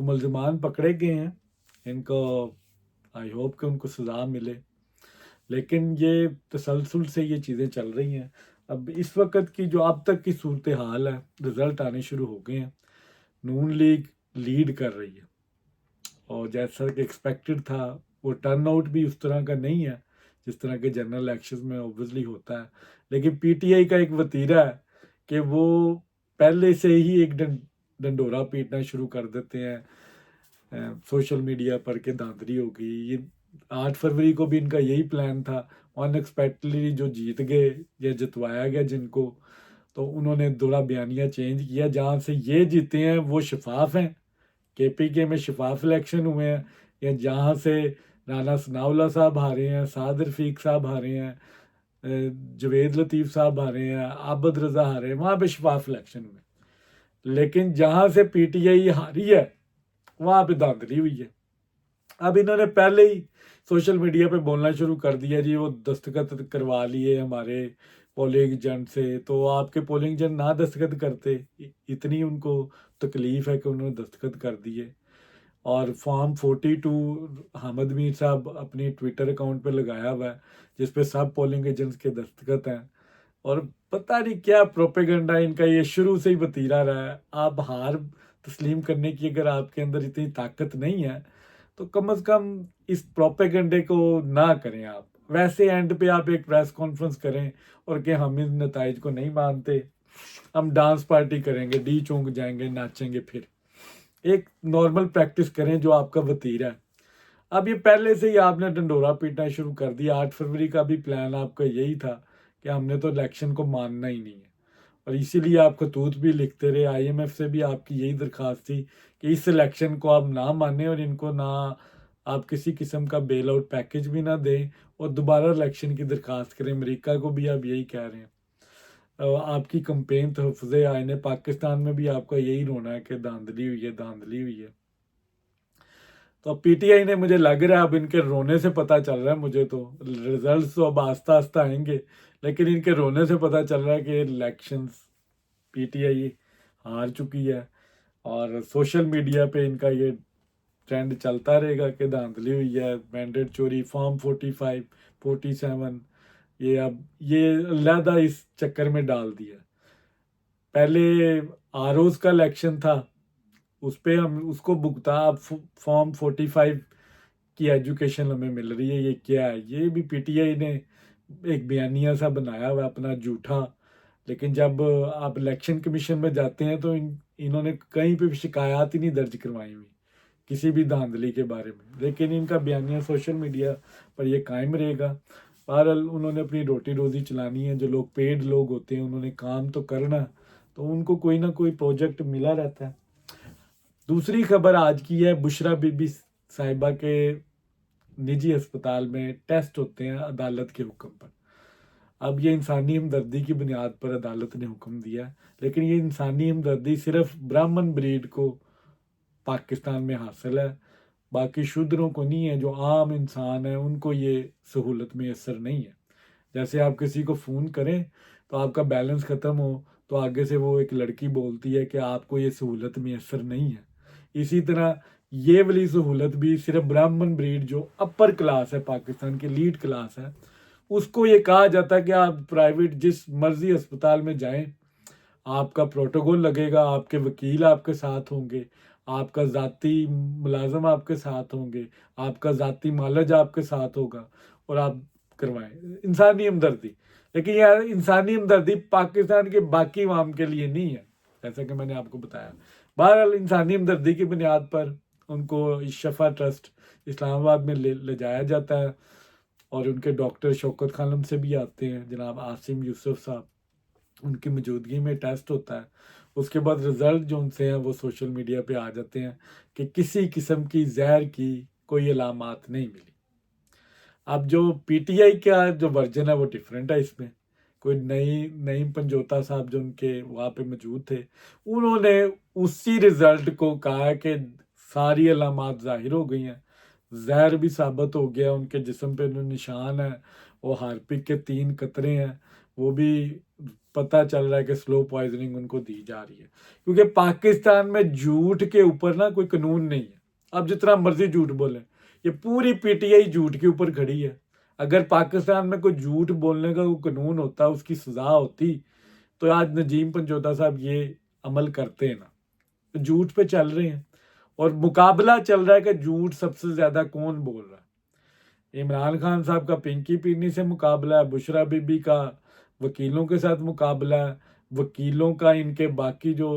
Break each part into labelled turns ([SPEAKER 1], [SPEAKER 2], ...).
[SPEAKER 1] وہ ملزمان پکڑے گئے ہیں، ان کو آئی ہوپ کہ ان کو سزا ملے، لیکن یہ تسلسل سے یہ چیزیں چل رہی ہیں۔ اب اس وقت کی جو اب تک کی صورتحال ہے، رزلٹ آنے شروع ہو گئے ہیں، نون لیگ لیڈ کر رہی ہے، اور جیسا کہ ایکسپیکٹڈ تھا وہ ٹرن آؤٹ بھی اس طرح کا نہیں ہے جس طرح کے جنرل الیکشن میں اوبویسلی ہوتا ہے، لیکن پی ٹی آئی کا ایک وتیرہ ہے کہ وہ پہلے سے ہی ایک ڈنڈورا پیٹنا شروع کر دیتے ہیں سوشل میڈیا پر کہ دھاندلی ہوگی۔ یہ 8 فروری کو بھی ان کا یہی پلان تھا، ان ایکسپیکٹلی جو جیت گئے یا جتوایا گیا جن کو، تو انہوں نے تھوڑا بیانیہ چینج کیا، جہاں سے یہ جیتے ہیں وہ شفاف ہیں، کے پی کے میں شفاف الیکشن ہوئے ہیں، یا جہاں سے رانا ثناء اللہ صاحب ہارے ہیں، سعد رفیق صاحب ہارے ہیں، جوید لطیف صاحب ہارے ہیں، عابد رضا ہارے ہیں، وہاں پہ شفاف الیکشن ہوئے، لیکن جہاں سے پی ٹی آئی ہاری ہے وہاں پہ دھاندلی ہوئی ہے۔ اب انہوں نے پہلے ہی سوشل میڈیا پہ بولنا شروع کر دیا جی وہ دستخط کروا لیے ہمارے پولنگ ایجنٹ سے، تو آپ کے پولنگ ایجنٹ نہ دستخط کرتے، اتنی ان کو تکلیف ہے کہ انہوں نے دستخط کر دیے۔ اور فارم 42 حامد میر صاحب اپنی ٹویٹر اکاؤنٹ پہ لگایا ہوا ہے جس پہ سب پولنگ ایجنٹس کے دستخط ہیں، اور پتہ نہیں کیا پروپیگنڈا ان کا یہ شروع سے ہی بتیرا رہا ہے۔ آپ ہار تسلیم کرنے کی اگر آپ کے اندر اتنی طاقت نہیں ہے تو کم از کم اس پروپیگنڈے کو نہ کریں۔ آپ ویسے اینڈ پہ آپ ایک پریس کانفرنس کریں اور کہ ہم ان نتائج کو نہیں مانتے، ہم ڈانس پارٹی کریں گے، ڈی چونک جائیں گے، ناچیں گے، پھر ایک نارمل پریکٹس کریں جو آپ کا وتیرہ ہے۔ اب یہ پہلے سے ہی آپ نے ڈنڈورا پیٹنا شروع کر دیا۔ 8 فروری کا بھی پلان آپ کا یہی تھا کہ ہم نے تو الیکشن کو ماننا ہی نہیں ہے، اور اسی لیے آپ خطوط بھی لکھتے رہے، آئی ایم ایف سے بھی آپ کی یہی درخواست تھی کہ اس الیکشن کو آپ نہ مانیں اور ان کو نہ آپ کسی قسم کا بیل آؤٹ پیکج بھی نہ دیں، اور دوبارہ الیکشن کی درخواست کریں۔ امریکہ کو بھی آپ یہی کہہ رہے ہیں، آپ کی کمپین تحفظ آئین پاکستان میں بھی آپ کا یہی رونا ہے کہ دھاندلی ہوئی ہے، دھاندلی ہوئی ہے۔ تو اب پی ٹی آئی نے، مجھے لگ رہا ہے اب ان کے رونے سے پتہ چل رہا ہے، مجھے تو ریزلٹس تو اب آہستہ آہستہ آئیں گے، لیکن ان کے رونے سے پتہ چل رہا ہے کہ الیکشنز پی ٹی آئی ہار چکی ہے، اور سوشل میڈیا پہ ان کا یہ ٹرینڈ چلتا رہے گا کہ دھاندلی ہوئی ہے، مینڈیٹ چوری، فارم 45 47، یہ اب یہ علیحدہ اس چکر میں ڈال دیا۔ پہلے آر اوز کا الیکشن تھا، اس پہ ہم اس کو بھگتا، اب فارم 45 کی ایجوکیشن ہمیں مل رہی ہے، یہ کیا ہے؟ یہ بھی پی ٹی آئی نے ایک بیانیہ سا بنایا ہوا اپنا جھوٹا، لیکن جب آپ الیکشن کمیشن میں جاتے ہیں تو انہوں نے کہیں پہ بھی شکایات ہی نہیں درج کروائی ہوئی کسی بھی دھاندلی کے بارے میں، لیکن ان کا بیانیہ سوشل میڈیا پر یہ قائم رہے گا۔ بہرحال انہوں نے اپنی روٹی روزی چلانی ہے، جو لوگ پیڈ لوگ ہوتے ہیں انہوں نے کام تو کرنا، تو ان کو کوئی نہ کوئی پروجیکٹ ملا رہتا ہے۔ دوسری خبر آج کی ہے، بشرا بی بی صاحبہ کے نجی ہسپتال میں ٹیسٹ ہوتے ہیں عدالت کے حکم پر۔ اب یہ انسانی ہمدردی کی بنیاد پر عدالت نے حکم دیا ہے، لیکن یہ انسانی ہمدردی صرف برہمن بریڈ کو پاکستان میں حاصل ہے، باقی شودروں کو نہیں ہے، جو عام انسان ہیں ان کو یہ سہولت میسر نہیں ہے۔ جیسے آپ کسی کو فون کریں تو آپ کا بیلنس ختم ہو تو آگے سے وہ ایک لڑکی بولتی ہے کہ آپ کو یہ سہولت میسر نہیں ہے، اسی طرح یہ والی سہولت بھی صرف برہمن بریڈ جو اپر کلاس ہے، پاکستان کی لیڈ کلاس ہے، اس کو یہ کہا جاتا ہے کہ آپ پرائیویٹ جس مرضی ہسپتال میں جائیں، آپ کا پروٹوکول لگے گا، آپ کے وکیل آپ کے ساتھ ہوں گے، آپ کا ذاتی ملازم آپ کے ساتھ ہوں گے، آپ کا ذاتی معالج آپ کے ساتھ ہوگا، اور آپ کروائیں انسانی ہمدردی۔ لیکن یہ انسانی ہمدردی پاکستان کے باقی عوام کے لیے نہیں ہے، جیسا کہ میں نے آپ کو بتایا۔ بہرحال انسانی ہمدردی کی بنیاد پر ان کو شفا ٹرسٹ اسلام آباد میں لے جایا جاتا ہے، اور ان کے ڈاکٹر شوکت خانم سے بھی آتے ہیں، جناب عاصم یوسف صاحب، ان کی موجودگی میں ٹیسٹ ہوتا ہے۔ اس کے بعد رزلٹ جو ان سے ہیں وہ سوشل میڈیا پہ آ جاتے ہیں کہ کسی قسم کی زہر کی کوئی علامات نہیں ملی۔ اب جو پی ٹی آئی کا جو ورژن ہے وہ ڈیفرنٹ ہے، اس میں کوئی نئی پنجوتا صاحب جو ان کے وہاں پہ موجود تھے، انہوں نے اسی رزلٹ کو کہا کہ ساری علامات ظاہر ہو گئی ہیں، زہر بھی ثابت ہو گیا، ان کے جسم پہ جو نشان ہے وہ ہارپک کے 3 قطرے ہیں، وہ بھی پتہ چل رہا ہے کہ سلو پوائزننگ ان کو دی جا رہی ہے، کیونکہ پاکستان میں جھوٹ کے اوپر نا کوئی قانون نہیں ہے. اب جتنا مرضی جھوٹ بولیں، یہ پوری پی ٹی آئی جھوٹ کے اوپر کھڑی ہے. اگر پاکستان میں کوئی جھوٹ بولنے کا کوئی قانون ہوتا، اس کی سزا ہوتی، تو آج نجیم پنجوتا صاحب یہ عمل کرتے ہیں نا. جھوٹ پہ چل رہے ہیں، اور مقابلہ چل رہا ہے کہ جھوٹ سب سے زیادہ کون بول رہا ہے. عمران خان صاحب کا پنکی پینی سے مقابلہ ہے، بشرا بی بی کا وکیلوں کے ساتھ مقابلہ ہے، وکیلوں کا ان کے باقی جو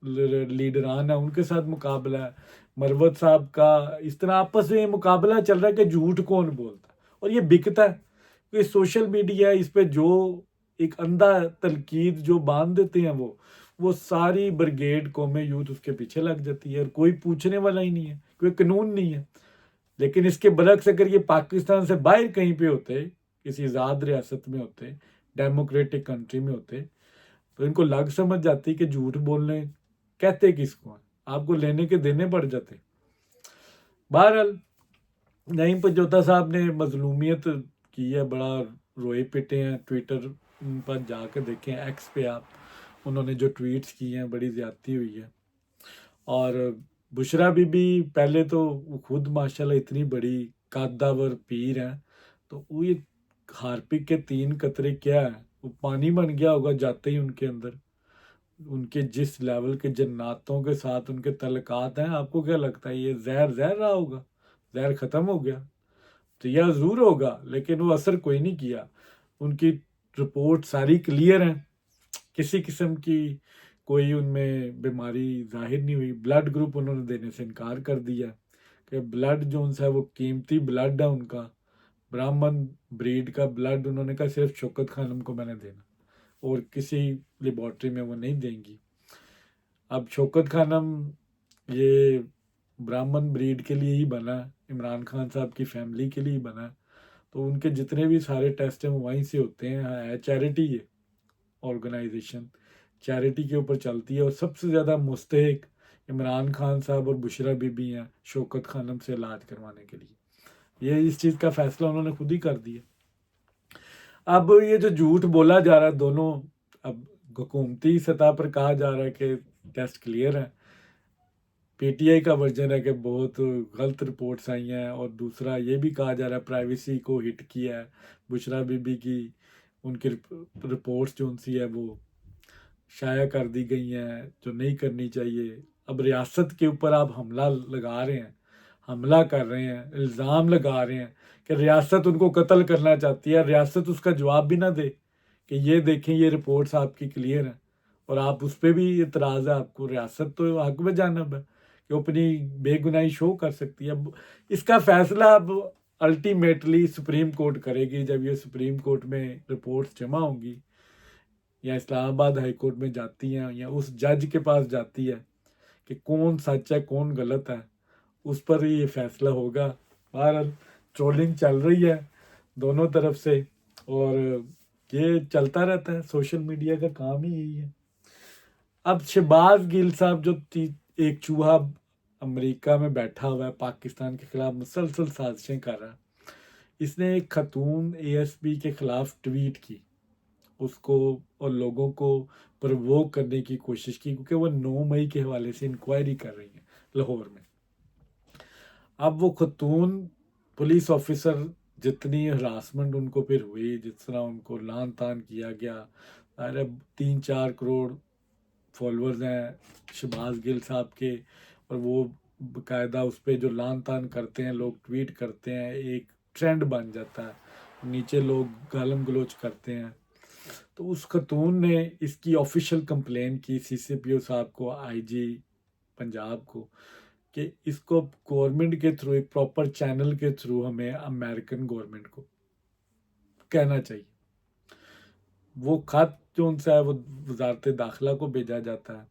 [SPEAKER 1] لیڈران ہیں ان کے ساتھ مقابلہ ہے، مروت صاحب کا. اس طرح آپس میں یہ مقابلہ چل رہا ہے کہ جھوٹ کون بولتا ہے، اور یہ بکتا ہے. یہ سوشل میڈیا ہے، اس پہ جو ایک اندھا تنقید جو باندھ دیتے ہیں وہ ساری برگیڈ قوم یوتھ اس کے پیچھے لگ جاتی ہے، اور کوئی پوچھنے والا ہی نہیں ہے، کوئی قانون نہیں ہے. لیکن اس کے برعکس اگر یہ پاکستان سے باہر کہیں پہ ہوتے، کسی آزاد ریاست میں ہوتے، ڈیموکریٹک کنٹری میں ہوتے، تو ان کو لگ سمجھ جاتی کہ جھوٹ بولنے کہتے کس کو ہیں، آپ کو لینے کے دینے پڑ جاتے. بہرحال نعیم پنجوتا صاحب نے مظلومیت کی ہے، بڑا روئے پٹے ہیں. ٹویٹر پر جا کے دیکھیں، ایکس پہ آپ، انہوں نے جو ٹویٹس کی ہیں بڑی زیادتی ہوئی ہے. اور بشرا بی بی پہلے تو وہ خود ماشاءاللہ اتنی بڑی قادور پیر ہیں، تو وہ یہ ہارپک کے 3 قطرے کیا ہے، وہ پانی بن گیا ہوگا جاتے ہی ان کے اندر. ان کے جس لیول کے جناتوں کے ساتھ ان کے تعلقات ہیں، آپ کو کیا لگتا ہے یہ زہر رہا ہوگا؟ زہر ختم ہو گیا تو یہ ضرور ہوگا، لیکن وہ اثر کوئی نہیں کیا. ان کی رپورٹ ساری کلیئر ہیں، کسی قسم کی کوئی ان میں بیماری ظاہر نہیں ہوئی. بلڈ گروپ انہوں نے دینے سے انکار کر دیا کہ بلڈ جو ان سے ہے وہ قیمتی بلڈ ہے ان کا، برہمن بریڈ کا بلڈ. انہوں نے کہا صرف شوکت خانم کو میں نے دینا، اور کسی لیبارٹری میں وہ نہیں دیں گی. اب شوکت خانم یہ برہمن بریڈ کے لیے ہی بنا ہے، عمران خان صاحب کی فیملی کے لیے ہی بنا ہے، تو ان کے جتنے بھی سارے ٹیسٹ ہیں وہ وہیں سے ہوتے ہیں. ہے چیریٹی ہے آرگنائزیشن، چیریٹی کے اوپر چلتی ہے، اور سب سے زیادہ مستحق عمران خان صاحب اور بشرا بی بی ہیں شوکت خانم سے علاج کروانے کے لیے. یہ اس چیز کا فیصلہ انہوں نے خود ہی کر دیا. اب یہ جو جھوٹ بولا جا رہا ہے دونوں، اب حکومتی سطح پر کہا جا رہا ہے کہ ٹیسٹ کلیئر ہے، پی ٹی آئی کا ورژن ہے کہ بہت غلط رپورٹس آئی ہیں، اور دوسرا یہ بھی کہا جا رہا ہے پرائیویسی کو ہٹ کیا ہے بشرا بی بی کی. ان کی رپورٹس جو ان سی ہے وہ شائع کر دی گئی ہیں جو نہیں کرنی چاہیے. اب ریاست کے اوپر آپ حملہ لگا رہے ہیں، حملہ کر رہے ہیں، الزام لگا رہے ہیں کہ ریاست ان کو قتل کرنا چاہتی ہے. ریاست اس کا جواب بھی نہ دے کہ یہ دیکھیں یہ رپورٹس آپ کی کلیئر ہیں، اور آپ اس پہ بھی اعتراض ہے آپ کو. ریاست تو حق میں جانب ہے کہ وہ اپنی بے گناہی شو کر سکتی ہے. اب اس کا فیصلہ اب الٹیمیٹلی سپریم کورٹ کرے گی. جب یہ سپریم کورٹ میں رپورٹس جمع ہوں گی، یا اسلام آباد ہائی کورٹ میں جاتی ہیں، یا اس جج کے پاس جاتی ہے کہ کون سچ ہے کون غلط ہے، اس پر ہی یہ فیصلہ ہوگا. بہرحال ٹرولنگ چل رہی ہے دونوں طرف سے، اور یہ چلتا رہتا ہے، سوشل میڈیا کا کام ہی یہی ہے. اب شہباز گل صاحب جو ایک چوہا امریکہ میں بیٹھا ہوا ہے، پاکستان کے خلاف مسلسل سازشیں کر رہا ہے، اس نے ایک خاتون اے ایس پی کے خلاف ٹویٹ کی، اس کو اور لوگوں کو پرووک کرنے کی کوشش کی، کیونکہ وہ 9 مئی کے حوالے سے انکوائری کر رہی ہیں لاہور میں. اب وہ خاتون پولیس آفیسر جتنی ہراسمنٹ ان کو پھر ہوئی، جس طرح ان کو لان تان کیا گیا. 3-4 کروڑ فالورز ہیں شہباز گل صاحب کے، اور وہ باقاعدہ اس پہ جو لان تان کرتے ہیں لوگ، ٹویٹ کرتے ہیں، ایک ٹرینڈ بن جاتا ہے، نیچے لوگ گالم گلوچ کرتے ہیں. تو اس خاتون نے اس کی آفیشیل کمپلین کی سی سی پی او صاحب کو، آئی جی پنجاب کو، کہ اس کو گورنمنٹ کے تھرو، ایک پراپر چینل کے تھرو ہمیں امریکن گورنمنٹ کو کہنا چاہیے. وہ خط جو ان سے ہے وہ وزارت داخلہ کو بھیجا جاتا ہے،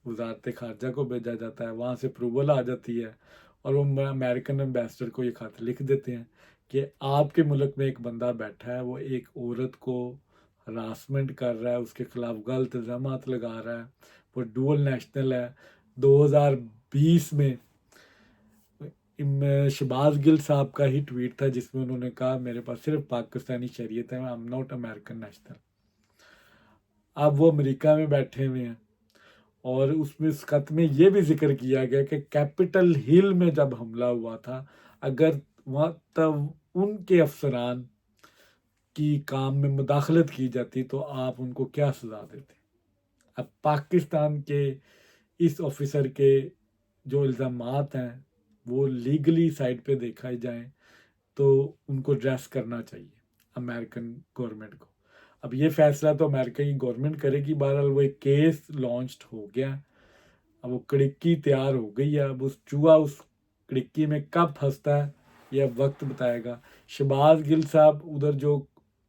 [SPEAKER 1] وزارت خارجہ کو بھیجا جاتا ہے، وہاں سے اپروول آ جاتی ہے، اور وہ امریکن ایمبیسڈر کو یہ خط لکھ دیتے ہیں کہ آپ کے ملک میں ایک بندہ بیٹھا ہے، وہ ایک عورت کو ہراسمنٹ کر رہا ہے، اس کے خلاف غلط الزامات لگا رہا ہے، وہ ڈول نیشنل ہے. 2020 میں شہباز گل صاحب کا ہی ٹویٹ تھا جس میں انہوں نے کہا میرے پاس صرف پاکستانی شہریت ہے، I am not American national. اب وہ امریکہ میں بیٹھے ہوئے ہیں، اور اس میں اس خط میں یہ بھی ذکر کیا گیا کہ کیپٹل ہل میں جب حملہ ہوا تھا، اگر وہاں تب ان کے افسران کی کام میں مداخلت کی جاتی تو آپ ان کو کیا سزا دیتے۔ اب پاکستان کے اس آفیسر کے جو الزامات ہیں وہ لیگلی سائڈ پہ دیکھا جائیں تو ان کو ڈریس کرنا چاہیے امریکن گورنمنٹ کو۔ اب یہ فیصلہ تو امریکہ کی گورنمنٹ کرے گی، بہرحال وہ ایک کیس لانچڈ ہو گیا، اب وہ کڑکی تیار ہو گئی ہے، اب اس چوہا اس کڑکی میں کب پھنستا ہے یہ اب وقت بتائے گا۔ شہباز گل صاحب ادھر جو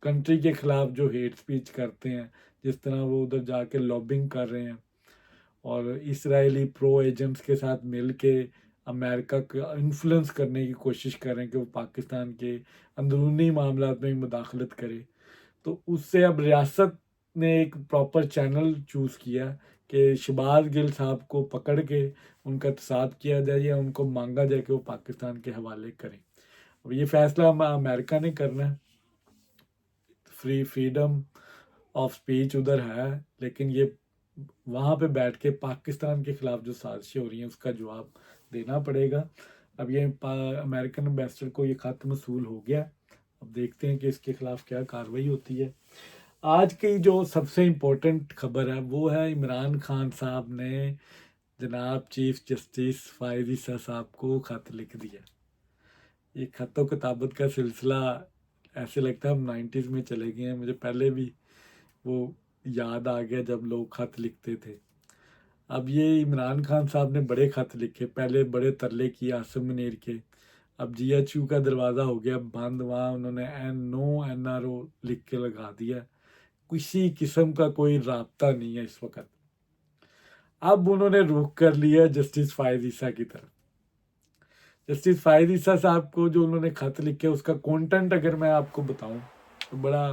[SPEAKER 1] کنٹری کے خلاف جو ہیٹ سپیچ کرتے ہیں، جس طرح وہ ادھر جا کے لابنگ کر رہے ہیں اور اسرائیلی پرو ایجنٹس کے ساتھ مل کے امریکہ کو انفلوئنس کرنے کی کوشش کر رہے ہیں کہ وہ پاکستان کے اندرونی معاملات میں مداخلت کرے، تو اس سے اب ریاست نے ایک پراپر چینل چوز کیا کہ شہباز گل صاحب کو پکڑ کے ان کا احتساب کیا جائے یا ان کو مانگا جائے کہ وہ پاکستان کے حوالے کریں۔ اب یہ فیصلہ امریکہ نے کرنا ہے، فریڈم آف سپیچ ادھر ہے، لیکن یہ وہاں پہ بیٹھ کے پاکستان کے خلاف جو سازشیں ہو رہی ہیں اس کا جواب دینا پڑے گا۔ اب یہ امریکن امبیسڈر کو یہ خط موصول ہو گیا، اب دیکھتے ہیں کہ اس کے خلاف کیا کارروائی ہوتی ہے۔ آج کی جو سب سے امپورٹنٹ خبر ہے وہ ہے عمران خان صاحب نے جناب چیف جسٹس فائز عیسیٰ صاحب کو خط لکھ دیا۔ یہ خط و کتابت کا سلسلہ ایسے لگتا ہے ہم 90s میں چلے گئے ہیں، مجھے پہلے بھی وہ یاد آ گیا جب لوگ خط لکھتے تھے۔ اب یہ عمران خان صاحب نے بڑے خط لکھے، پہلے بڑے ترلے کیے آصم منیر کے، اب جی ایچ یو کا دروازہ ہو گیا بند، وہاں انہوں نے نو این آر او لکھ کے لگا دیا، کسی قسم کا کوئی رابطہ نہیں ہے اس وقت۔ اب انہوں نے رخ کر لیا جسٹس فائز عیسیٰ کی طرف۔ جسٹس فائز عیسیٰ صاحب کو جو انہوں نے خط لکھے اس کا کانٹینٹ اگر میں آپ کو بتاؤں تو بڑا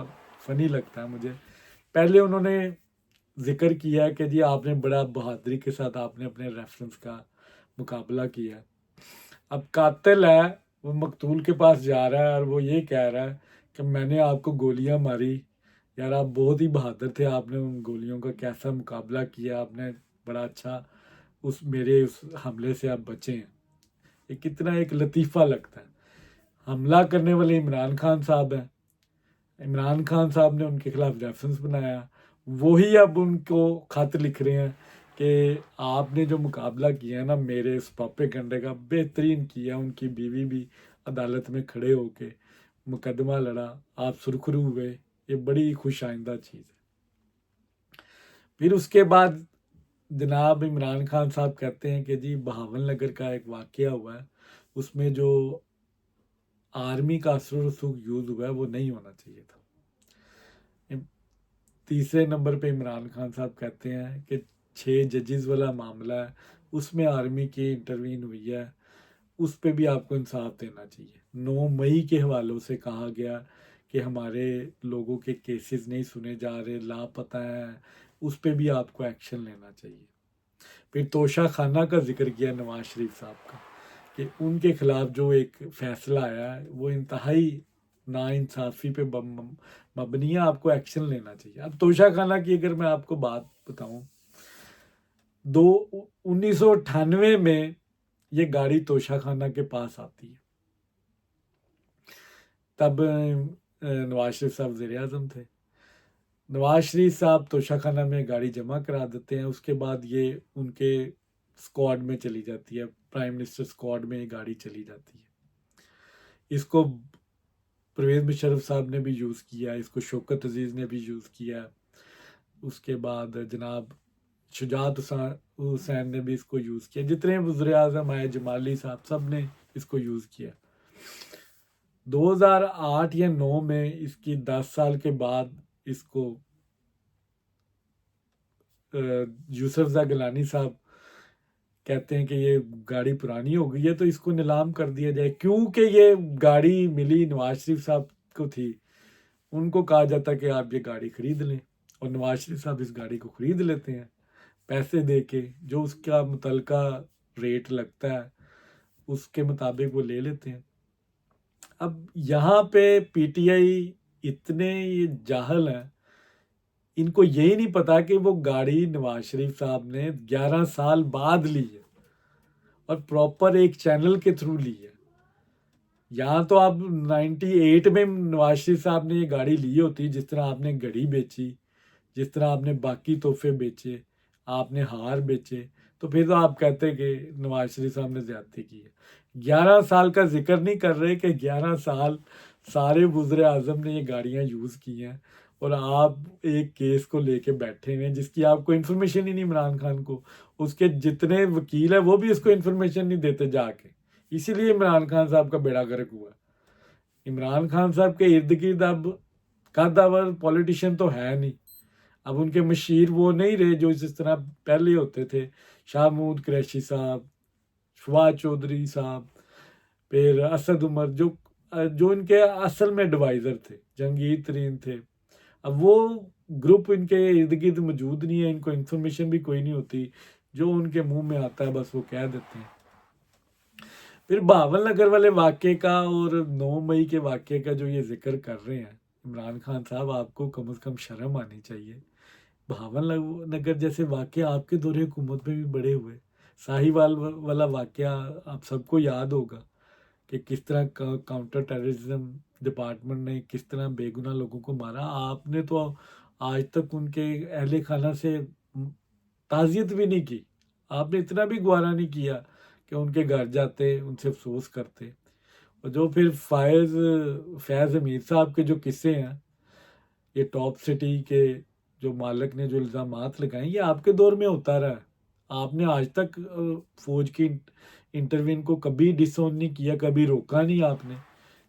[SPEAKER 1] فنی لگتا ہے مجھے۔ پہلے انہوں نے ذکر کیا کہ جی آپ نے بڑا بہادری کے ساتھ آپ نے اپنے ریفرنس کا مقابلہ کیا، اب قاتل ہے وہ مقتول کے پاس جا رہا ہے اور وہ یہ کہہ رہا ہے کہ میں نے آپ کو گولیاں ماری، یار آپ بہت ہی بہادر تھے، آپ نے ان گولیوں کا کیسا مقابلہ کیا، آپ نے بڑا اچھا میرے اس حملے سے آپ بچے ہیں۔ یہ کتنا ایک لطیفہ لگتا ہے۔ حملہ کرنے والے عمران خان صاحب ہیں، عمران خان صاحب نے ان کے خلاف ریفرنس بنایا، وہی اب ان کو خط لکھ رہے ہیں کہ آپ نے جو مقابلہ کیا ہے نا میرے اس پروپیگنڈے کا، بہترین کیا۔ ان کی بیوی بھی عدالت میں کھڑے ہو کے مقدمہ لڑا، آپ سرخرو ہوئے، یہ بڑی خوش آئندہ چیز ہے۔ پھر اس کے بعد جناب عمران خان صاحب کہتے ہیں کہ جی بہاول نگر کا ایک واقعہ ہوا ہے، اس میں جو آرمی کا اثر و رسوخ یوز ہوا ہے وہ نہیں ہونا چاہیے تھا۔ تیسرے نمبر پہ عمران خان صاحب کہتے ہیں کہ 6 ججز والا معاملہ ہے، اس میں آرمی کی انٹروین ہوئی ہے، اس پہ بھی آپ کو انصاف دینا چاہیے۔ 9 مئی کے حوالوں سے کہا گیا کہ ہمارے لوگوں کے کیسز نہیں سنے جا رہے، لاپتہ ہیں، اس پہ بھی آپ کو ایکشن لینا چاہیے۔ پھر توشہ خانہ کا ذکر کیا نواز شریف صاحب کا کہ ان کے خلاف جو ایک فیصلہ آیا ہے وہ انتہائی نا انصافی پہ مبنی ہے، آپ کو ایکشن لینا چاہیے۔ اب توشہ خانہ کی اگر میں آپ کو بات بتاؤں، 1998 میں یہ گاڑی توشہ خانہ کے پاس آتی ہے، تب نواز شریف صاحب وزیر اعظم تھے۔ نواز شریف صاحب توشہ خانہ میں گاڑی جمع کرا دیتے ہیں، اس کے بعد یہ ان کے اسکواڈ میں چلی جاتی ہے، پرائم منسٹر اسکواڈ میں یہ گاڑی چلی جاتی ہے۔ اس کو پرویز مشرف صاحب نے بھی یوز کیا، اس کو شوکت عزیز نے بھی یوز کیا، اس کے بعد جناب شجاعت حسین نے بھی اس کو یوز کیا، جتنے وزیر اعظم آئے، جمالی صاحب، سب نے اس کو یوز کیا۔ 2008 یا 9 میں اس کی 10 سال کے بعد اس کو یوسف زا گیلانی صاحب کہتے ہیں کہ یہ گاڑی پرانی ہو گئی ہے تو اس کو نیلام کر دیا جائے، کیونکہ یہ گاڑی ملی نواز شریف صاحب کو تھی، ان کو کہا جاتا کہ آپ یہ گاڑی خرید لیں، اور نواز شریف صاحب اس گاڑی کو خرید لیتے ہیں پیسے دے کے، جو اس کا متعلقہ ریٹ لگتا ہے اس کے مطابق وہ لے لیتے ہیں۔ اب یہاں پہ پی ٹی آئی اتنے یہ جاہل ہیں ان کو یہی نہیں پتا کہ وہ گاڑی نواز شریف صاحب نے 11 سال بعد لی ہے اور پراپر ایک چینل کے تھرو لی ہے. یہاں تو آپ 98 میں نواز شریف صاحب نے یہ گاڑی لی ہوتی، جس طرح آپ نے گھڑی بیچی، جس طرح آپ نے باقی تحفے بیچے، آپ نے ہار بیچے، تو پھر تو آپ کہتے کہ نواز شریف صاحب نے زیادتی کی ہے. 11 سال کا ذکر نہیں کر رہے کہ 11 سال سارے وزیر اعظم نے یہ گاڑیاں یوز کی ہیں، اور آپ ایک کیس کو لے کے بیٹھے ہوئے ہیں جس کی آپ کو انفارمیشن ہی نہیں. عمران خان کو اس کے جتنے وکیل ہیں وہ بھی اس کو انفارمیشن نہیں دیتے جا کے. اسی لیے عمران خان صاحب کا بیڑا گرک ہوا. عمران خان صاحب کے ارد گرد اب قدور پولیٹیشین تو ہے نہیں. اب ان کے مشیر وہ نہیں رہے جو جس طرح پہلے ہوتے تھے، شاہ محمود قریشی صاحب، فواد چودھری صاحب، پھر اسد عمر، جو ان کے اصل میں ایڈوائزر تھے، جہانگیر ترین تھے. اب وہ گروپ ان کے ارد گرد موجود نہیں ہے، ان کو انفارمیشن بھی کوئی نہیں ہوتی، جو ان کے منہ میں آتا ہے بس وہ کہہ دیتے ہیں. پھر بہاول نگر والے واقعے کا اور 9 مئی کے واقعے کا جو یہ ذکر کر رہے ہیں عمران خان صاحب، آپ کو کم از کم شرم آنی چاہیے. بہاول نگر جیسے واقعہ آپ کے دور حکومت میں بھی بڑے ہوئے. ساہیوال والا واقعہ آپ سب کو یاد ہوگا کہ کس طرح کاؤنٹر ٹیررزم ڈپارٹمنٹ نے کس طرح بے گناہ لوگوں کو مارا. آپ نے تو آج تک ان کے اہل خانہ سے تعزیت بھی نہیں کی. آپ نے اتنا بھی گوارا نہیں کیا کہ ان کے گھر جاتے، ان سے افسوس کرتے. اور جو پھر فیض امیر صاحب کے جو قصے ہیں، یہ ٹاپ سٹی کے جو مالک نے جو الزامات لگائے، یہ آپ کے دور میں ہوتا رہا ہے. آپ نے آج تک فوج کی انٹروین کو کبھی ڈس اون نہیں کیا، کبھی روکا نہیں آپ نے،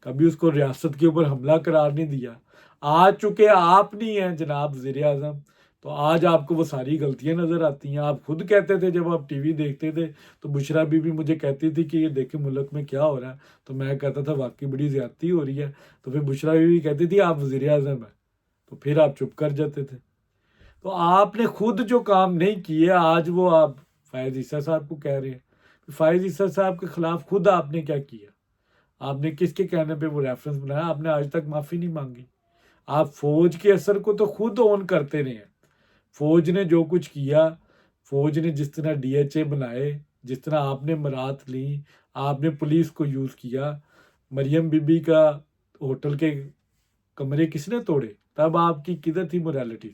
[SPEAKER 1] کبھی اس کو ریاست کے اوپر حملہ قرار نہیں دیا. آج چونکہ آپ نہیں ہیں جناب وزیر اعظم، تو آج آپ کو وہ ساری غلطیاں نظر آتی ہیں. آپ خود کہتے تھے جب آپ ٹی وی دیکھتے تھے تو بشرا بی بھی مجھے کہتی تھی کہ یہ دیکھیں ملک میں کیا ہو رہا ہے، تو میں کہتا تھا واقعی بڑی زیادتی ہو رہی ہے. تو پھر بشرا بی بھی کہتی تھی آپ وزیر اعظم ہیں، تو پھر آپ چپ کر جاتے تھے. تو آپ نے خود جو کام نہیں کیے، آج وہ آپ فائز عیسیٰ صاحب کو کہہ رہے ہیں. فائز عیسیٰ صاحب کے خلاف خود آپ نے کیا کیا؟ آپ نے کس کے کہنے پہ وہ ریفرنس بنایا؟ آپ نے آج تک معافی نہیں مانگی. آپ فوج کے اثر کو تو خود اون کرتے رہے ہیں. فوج نے جو کچھ کیا، فوج نے جس طرح ڈی ایچ اے بنائے، جس طرح آپ نے مرات لی، آپ نے پولیس کو یوز کیا. مریم بی بی کا ہوٹل کے کمرے کس نے توڑے؟ تب آپ کی کدھر تھی موریلٹی؟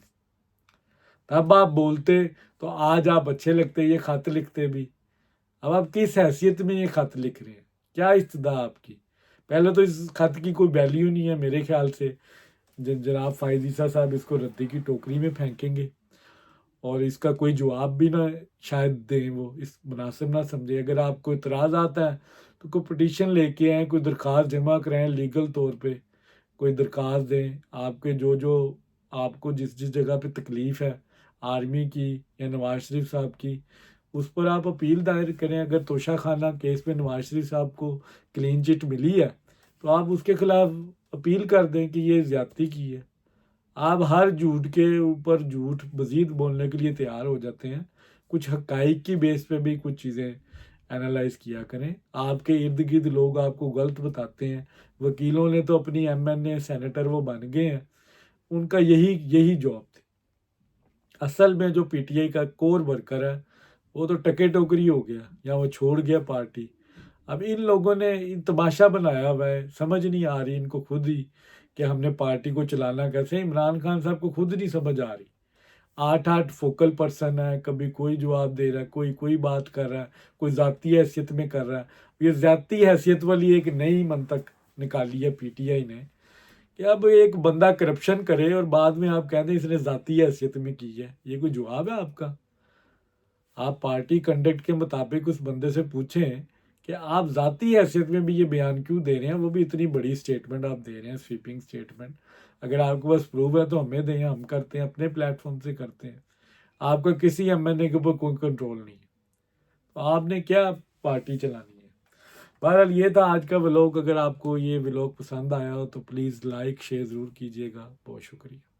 [SPEAKER 1] تب آپ بولتے تو آج آپ اچھے لگتے، یہ خط لکھتے بھی. اب آپ کس حیثیت میں یہ خط لکھ رہے ہیں؟ کیا استدا آپ کی؟ پہلے تو اس خط کی کوئی ویلیو نہیں ہے میرے خیال سے. جناب فائز عیسیٰ صاحب اس کو ردی کی ٹوکری میں پھینکیں گے، اور اس کا کوئی جواب بھی نہ شاید دیں، وہ اس مناسب نہ سمجھے. اگر آپ کو اعتراض آتا ہے تو کوئی پٹیشن لے کے آئیں، کوئی درخواست جمع کرائیں لیگل طور پہ، کوئی درخواست دیں. آپ کے جو آپ کو جس جگہ پہ تکلیف ہے، آرمی کی یا نواز شریف صاحب کی، اس پر آپ اپیل دائر کریں. اگر توشہ خانہ کیس پہ نواز شریف صاحب کو کلین چٹ ملی ہے تو آپ اس کے خلاف اپیل کر دیں کہ یہ زیادتی کی ہے. آپ ہر جھوٹ کے اوپر جھوٹ مزید بولنے کے لیے تیار ہو جاتے ہیں. کچھ حقائق کی بیس پہ بھی کچھ چیزیں انالائز کیا کریں. آپ کے ارد گرد لوگ آپ کو غلط بتاتے ہیں. وکیلوں نے تو اپنی ایم این اے سینیٹر وہ بن گئے ہیں، ان کا یہی جاب تھی. اصل میں جو پی ٹی آئی کا کور ورکر ہے وہ تو ٹکے ٹوکری ہو گیا یا وہ چھوڑ گیا پارٹی. اب ان لوگوں نے تماشا بنایا ہوا ہے، سمجھ نہیں آ رہی ان کو خود ہی کہ ہم نے پارٹی کو چلانا کیسے. عمران خان صاحب کو خود نہیں سمجھ آ رہی. 8 فوکل پرسن ہے، کبھی کوئی جواب دے رہا ہے، کوئی بات کر رہا ہے، کوئی ذاتی حیثیت میں کر رہا ہے. یہ ذاتی حیثیت والی ایک نئی منطق نکالی ہے پی ٹی آئی نے کہ اب ایک بندہ کرپشن کرے اور بعد میں آپ کہہ دیں اس نے ذاتی حیثیت میں کی ہے. یہ کوئی جواب ہے آپ کا؟ آپ پارٹی کنڈکٹ کے مطابق اس بندے سے پوچھیں کہ آپ ذاتی حیثیت میں بھی یہ بیان کیوں دے رہے ہیں، وہ بھی اتنی بڑی سٹیٹمنٹ آپ دے رہے ہیں، سویپنگ سٹیٹمنٹ. اگر آپ کے پاس پروف ہے تو ہمیں دیں، ہم کرتے ہیں، اپنے پلیٹ فارم سے کرتے ہیں. آپ کا کسی ایم این اے کے اوپر کوئی کنٹرول نہیں ہے، تو آپ نے کیا پارٹی چلانی ہے. بہرحال یہ تھا آج کا ولاگ. اگر آپ کو یہ ولاگ پسند آیا ہو تو پلیز لائک شیئر ضرور کیجیے گا. بہت شکریہ.